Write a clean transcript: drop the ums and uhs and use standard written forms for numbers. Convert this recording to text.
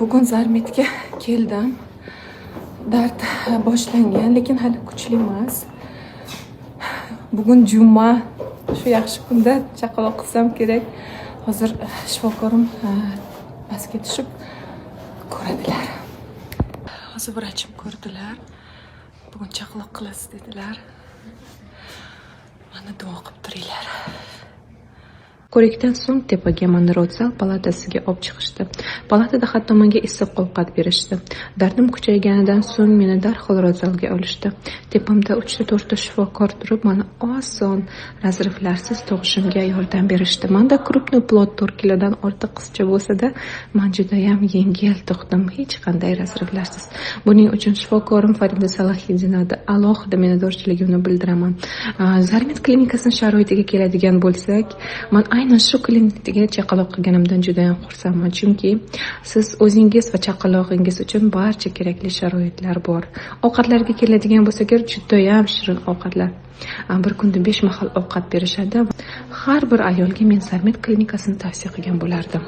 Bugun Zarmitga keldim. Dard boshlangan, lekin hali kuchli emas. Bugun juma. Shu yaxshi kunda chaqaloq qilsam kerak. Hozir shifokorim pastga tushib ko'radilar. Hozir vrachim ko'rdilar. Bugun chaqaloq qilasiz dedilar. Mana duo qilib turinglar. Ko'rikdan so'ng tepaga mani Rotsal palatasiga olib chiqishdi. Palatada hatto menga issiq ovqat berishdi. Dardim kuchayganidan so'ng meni darhol Rotzalga olishdi. Tepamda 3-4 ta shifokor turib, meni oson, razriflarsiz tug'ishimga yordam berishdi. Menda krupniy plod 4 kilodan ortiq qizcha bo'lsa-da, men juda ham yengil tug'dim, hech qanday razriflarsiz. Buning uchun shifokorim Farida Salahiddinova alohida minnatdorchiligimni bildiraman. Zarmit klinikasining sharoitiga keladigan bo'lsak, men aynan shu klinikaga chaqaloq qilganimdan juda ham xursandman, chunki siz o'zingiz va chaqalog'ingiz uchun barcha kerakli sharoitlar bor. Ovqatlarga keladigan bo'lsak, juda ham shirin ovqatlar. Bir kunda 5 mahal ovqat berishadi. Har bir ayolga men Zarmit klinikasini tavsiya qilgan bo'lardim.